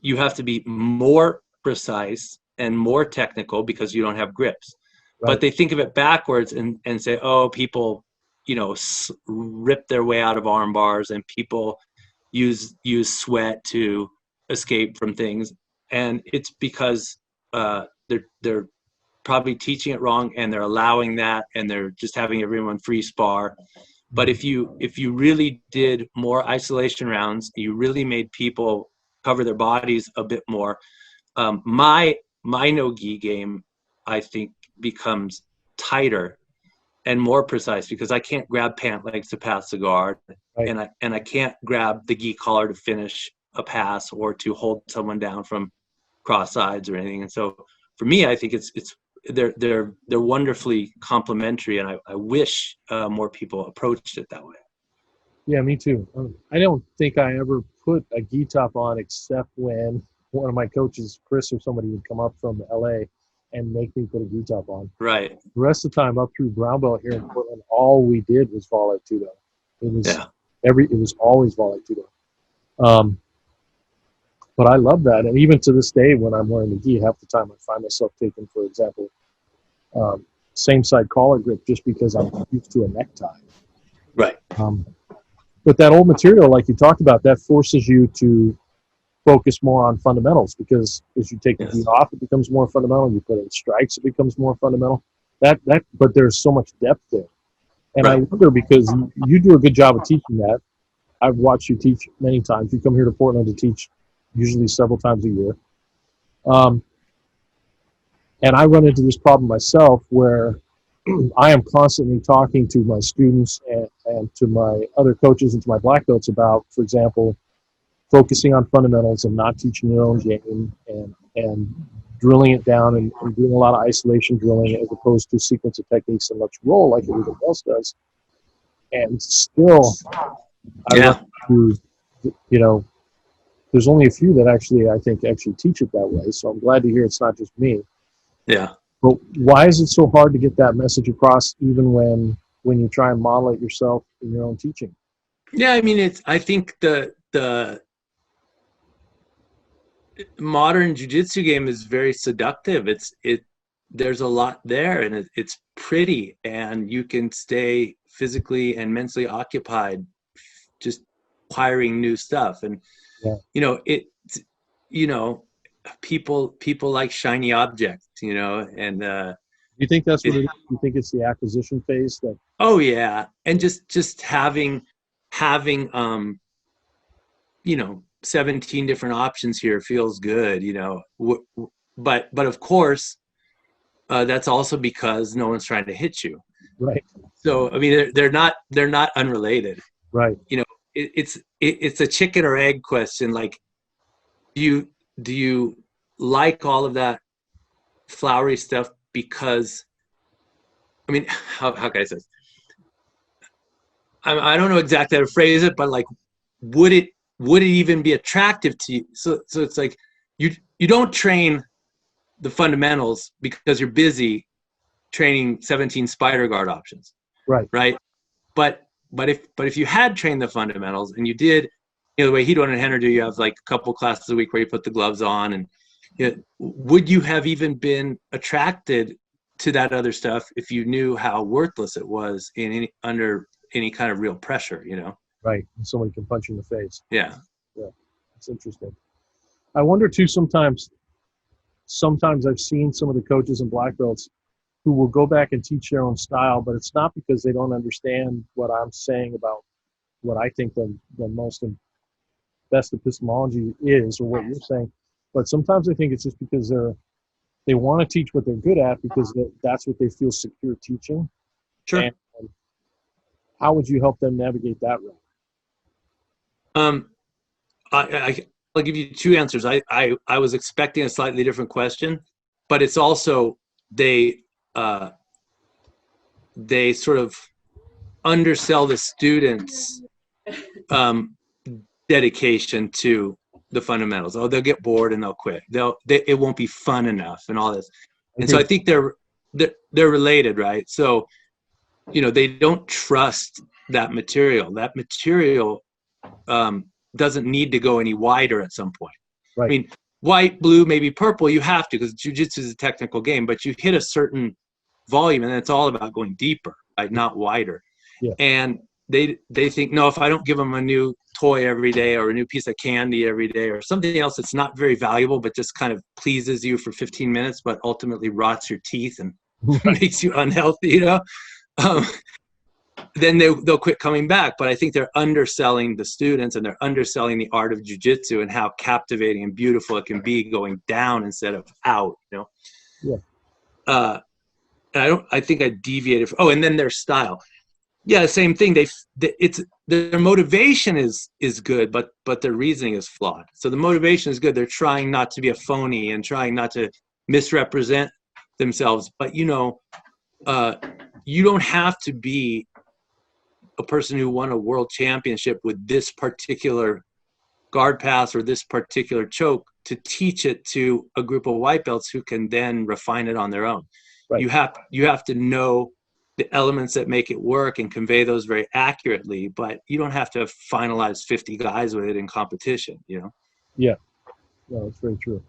you have to be more precise and more technical because you don't have grips. Right. But they think of it backwards and say, oh, people, rip their way out of arm bars, and people use sweat to escape from things. And it's because they're probably teaching it wrong, and they're allowing that, and they're just having everyone free spar. But if you really did more isolation rounds, you really made people cover their bodies a bit more. My no-gi game, I think, becomes tighter and more precise because I can't grab pant legs to pass the guard, right. and I can't grab the gi collar to finish a pass or to hold someone down from cross sides or anything. And so for me, I think they're wonderfully complementary, and I wish more people approached it that way. Yeah, me too. I don't think I ever put a gi top on except when one of my coaches, Chris or somebody, would come up from LA and make me put a gi top on. Right. The rest of the time up through brown belt here in Portland, all we did was Vale Tudo. It was always Vale Tudo. But I love that, and even to this day, when I'm wearing the gi, half the time I find myself taking, for example, same side collar grip just because I'm used to a necktie. Right. But that old material, like you talked about, that forces you to focus more on fundamentals, because as you take the gi off, it becomes more fundamental. You put in strikes, it becomes more fundamental. But there's so much depth there. And right. I wonder, because you do a good job of teaching that. I've watched you teach many times. You come here to Portland to teach usually several times a year. And I run into this problem myself where I am constantly talking to my students and to my other coaches and to my black belts about, for example, focusing on fundamentals and not teaching your own game and drilling it down and doing a lot of isolation drilling as opposed to sequence of techniques and let's roll like everybody else does. And still, I run into, there's only a few that I think teach it that way. So I'm glad to hear it's not just me. Yeah. But why is it so hard to get that message across, even when you try and model it yourself in your own teaching? Yeah, I mean, I think the modern jiu-jitsu game is very seductive. There's a lot there, and it's pretty, and you can stay physically and mentally occupied just acquiring new stuff. And people like shiny objects, and you think that's what it is? You think it's the acquisition phase that? Oh yeah, and just having 17 different options here feels good, but of course that's also because no one's trying to hit you, right? So I mean, they're not unrelated, right? It's a chicken or egg question. Like, do you like all of that flowery stuff because, I mean, how can I say this? I don't know exactly how to phrase it, but like, would it even be attractive to you? So it's like you don't train the fundamentals because you're busy training 17 spider guard options, right? But if you had trained the fundamentals and you did, the way Hito and Henner do, you have like a couple classes a week where you put the gloves on, and would you have even been attracted to that other stuff if you knew how worthless it was under any kind of real pressure, Right. And somebody can punch you in the face. Yeah. Yeah. It's interesting. I wonder too, sometimes I've seen some of the coaches and black belts who will go back and teach their own style, but it's not because they don't understand what I'm saying about what I think the most and best epistemology is, or what you're saying. But sometimes I think it's just because they want to teach what they're good at because that's what they feel secure teaching. Sure. And how would you help them navigate that route? I'll give you two answers. I was expecting a slightly different question, but it's also they sort of undersell the students' dedication to the fundamentals. Oh, they'll get bored and they'll quit. It won't be fun enough and all this. And so I think they're related, right? So, they don't trust that material. That material doesn't need to go any wider at some point. Right. I mean, white, blue, maybe purple, you have to, because jiu-jitsu is a technical game, but you hit a certain volume and it's all about going deeper, right? Not wider. Yeah. And they think, no, if I don't give them a new toy every day or a new piece of candy every day or something else that's not very valuable, but just kind of pleases you for 15 minutes, but ultimately rots your teeth and makes you unhealthy, you know, then they'll quit coming back. But I think they're underselling the students, and they're underselling the art of jiu-jitsu and how captivating and beautiful it can be going down instead of out, you know? Yeah. I think I deviated from, and then their style. Yeah, same thing. It's their motivation is good, but their reasoning is flawed. So the motivation is good. They're trying not to be a phony and trying not to misrepresent themselves. But you know, you don't have to be a person who won a world championship with this particular guard pass or this particular choke to teach it to a group of white belts who can then refine it on their own. Right. You have to know the elements that make it work and convey those very accurately, but you don't have to finalize 50 guys with it in competition, you know? Yeah. No, it's very true.